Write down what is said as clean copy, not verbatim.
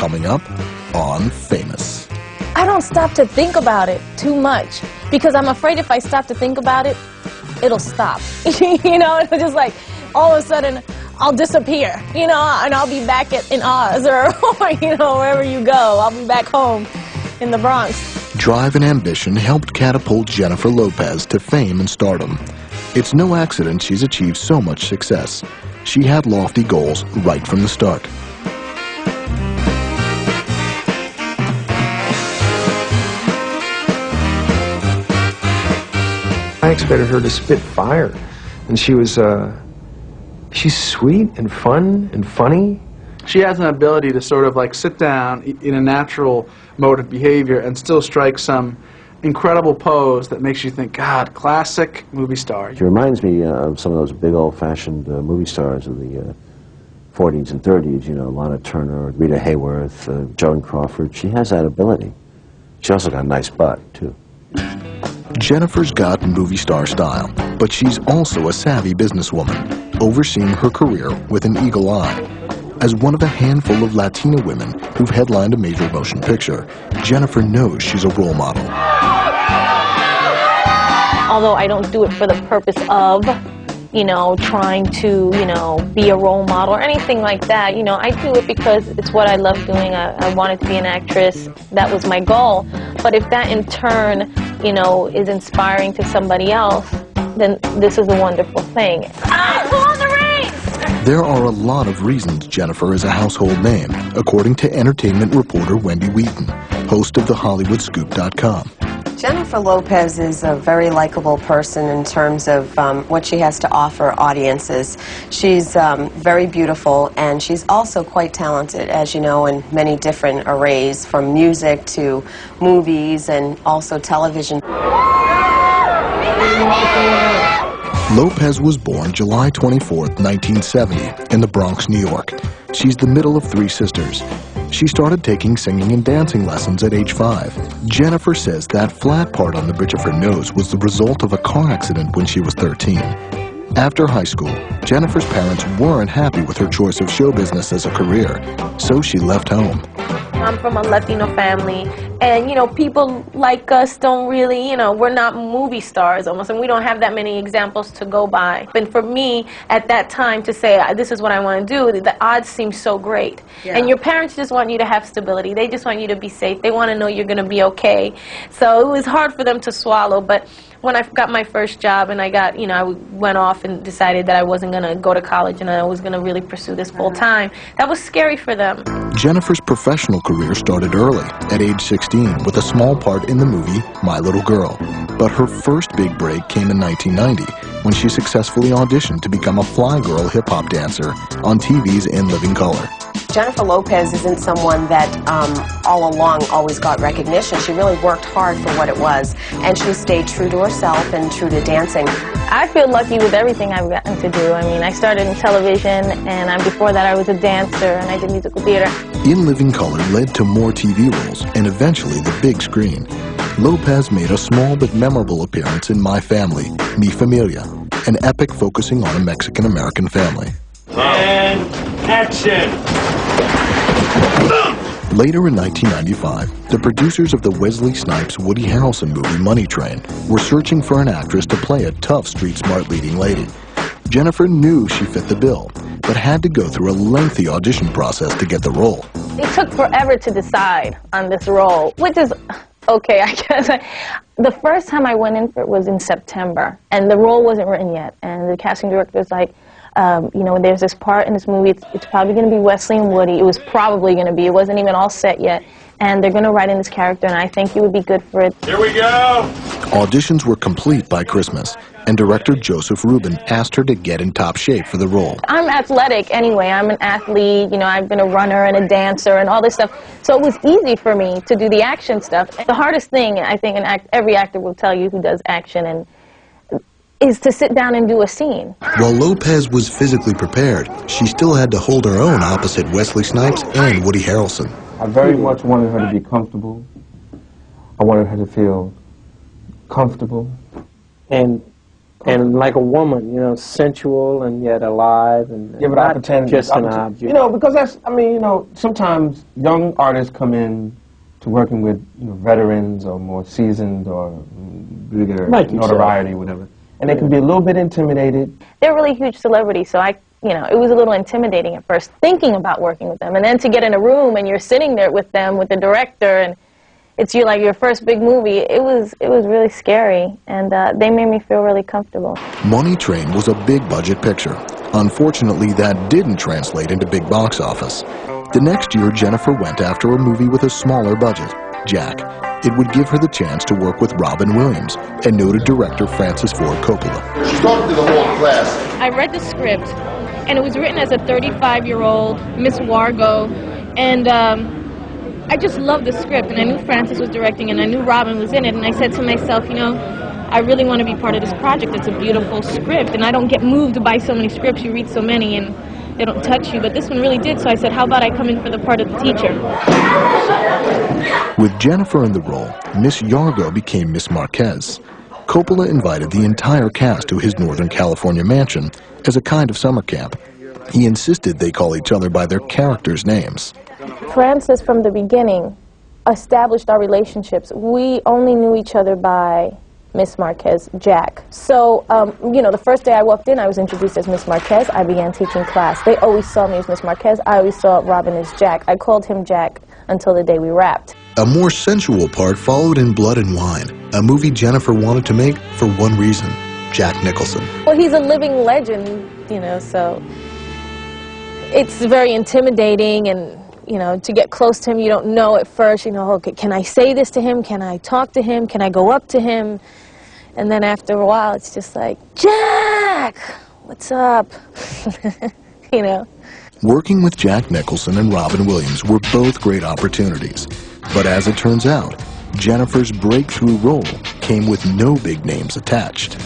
coming up on Famous. I don't stop to think about it too much because I'm afraid if I stop to think about it, it'll stop. You know, it'll just like all of a sudden I'll disappear, you know, and I'll be back in Oz or, you know, wherever you go. I'll be back home in the Bronx. Drive and ambition helped catapult Jennifer Lopez to fame and stardom. It's no accident she's achieved so much success. She had lofty goals right from the start. I expected her to spit fire, and she's sweet and fun and funny. She has an ability to sort of like sit down in a natural mode of behavior and still strike some incredible pose that makes you think, God, classic movie star. She reminds me of some of those big old-fashioned movie stars of the 40s and 30s, you know, Lana Turner, Rita Hayworth, Joan Crawford. She has that ability. She also got a nice butt, too. Jennifer's got movie star style, but she's also a savvy businesswoman, overseeing her career with an eagle eye. As one of a handful of Latina women who've headlined a major motion picture, Jennifer knows she's a role model. Although I don't do it for the purpose of, you know, trying to, you know, be a role model or anything like that. You know, I do it because it's what I love doing. I wanted to be an actress. That was my goal. But if that in turn, you know, is inspiring to somebody else, then this is a wonderful thing. Pull on the reins! There are a lot of reasons Jennifer is a household name, according to entertainment reporter Wendy Wheaton, host of TheHollywoodScoop.com. Jennifer Lopez is a very likable person in terms of what she has to offer audiences. She's very beautiful, and she's also quite talented, as you know, in many different arrays, from music to movies and also television. Lopez was born July 24, 1970, in the Bronx, New York. She's the middle of three sisters. She started taking singing and dancing lessons at age 5. Jennifer says that flat part on the bridge of her nose was the result of a car accident when she was 13. After high school, Jennifer's parents weren't happy with her choice of show business as a career, so she left home. I'm from a Latino family, and, you know, people like us don't really, you know, we're not movie stars almost, and we don't have that many examples to go by. But for me, at that time, to say, this is what I want to do, the odds seem so great. Yeah. And your parents just want you to have stability. They just want you to be safe. They want to know you're going to be okay. So it was hard for them to swallow, but when I got my first job and I got, you know, I went off and decided that I wasn't going to go to college and I was going to really pursue this full time, that was scary for them. Jennifer's professional career started early, at age 16, with a small part in the movie My Little Girl. But her first big break came in 1990, when she successfully auditioned to become a fly girl hip-hop dancer on TV's In Living Color. Jennifer Lopez isn't someone that all along always got recognition. She really worked hard for what it was, and she stayed true to herself and true to dancing. I feel lucky with everything I've gotten to do. I mean, I started in television, and before that I was a dancer, and I did musical theater. In Living Color led to more TV roles, and eventually the big screen. Lopez made a small but memorable appearance in My Family, Mi Familia, an epic focusing on a Mexican-American family. And action! Later in 1995, the producers of the Wesley Snipes Woody Harrelson movie Money Train were searching for an actress to play a tough, street-smart leading lady. Jennifer knew she fit the bill, but had to go through a lengthy audition process to get the role. It took forever to decide on this role, which is okay, I guess. The first time I went in for it was in September, and the role wasn't written yet, and the casting director was like, you know, there's this part in this movie, it's probably going to be Wesley and Woody. It was probably going to be. It wasn't even all set yet. And they're going to write in this character, and I think you would be good for it. Here we go! Auditions were complete by Christmas, and director Joseph Rubin asked her to get in top shape for the role. I'm athletic anyway. I'm an athlete. You know, I've been a runner and a dancer and all this stuff. So it was easy for me to do the action stuff. The hardest thing, I think, every actor will tell you who does action, and is to sit down and do a scene. While Lopez was physically prepared, she still had to hold her own opposite Wesley Snipes and Woody Harrelson. I very much wanted her to be comfortable. I wanted her to feel comfortable. And And like a woman, you know, sensual and yet alive, and Give it not opportunity. just an object. You know, because that's, I mean, you know, sometimes young artists come in to working with, you know, veterans or more seasoned or bigger Like notoriety, whatever. And they can be a little bit intimidated. They're really huge celebrities, so it was a little intimidating at first thinking about working with them, and then to get in a room and you're sitting there with them, with the director, and it's your first big movie. It was really scary, and they made me feel really comfortable. Money Train was a big budget picture. Unfortunately, that didn't translate into big box office. The next year, Jennifer went after a movie with a smaller budget, Jack. It would give her the chance to work with Robin Williams and noted director Francis Ford Coppola. She's talking to the whole class. I read the script, and it was written as a 35-year-old Miss Wargo, and I just loved the script, and I knew Francis was directing, and I knew Robin was in it, and I said to myself, I really want to be part of this project. It's a beautiful script, and I don't get moved by so many scripts. You read so many, and they don't touch you, but this one really did, so I said, how about I come in for the part of the teacher? With Jennifer in the role, Miss Yargo became Miss Marquez. Coppola invited the entire cast to his Northern California mansion as a kind of summer camp. He insisted they call each other by their characters' names. Francis, from the beginning, established our relationships. We only knew each other by Miss Marquez, Jack. So, the first day I walked in, I was introduced as Miss Marquez. I began teaching class. They always saw me as Miss Marquez. I always saw Robin as Jack. I called him Jack until the day we wrapped. A more sensual part followed in Blood and Wine, a movie Jennifer wanted to make for one reason, Jack Nicholson. Well, he's a living legend, so it's very intimidating, and to get close to him, you don't know at first, okay, can I say this to him? Can I talk to him? Can I go up to him? And then after a while, it's just like, Jack, what's up? Working with Jack Nicholson and Robin Williams were both great opportunities. But as it turns out, Jennifer's breakthrough role came with no big names attached.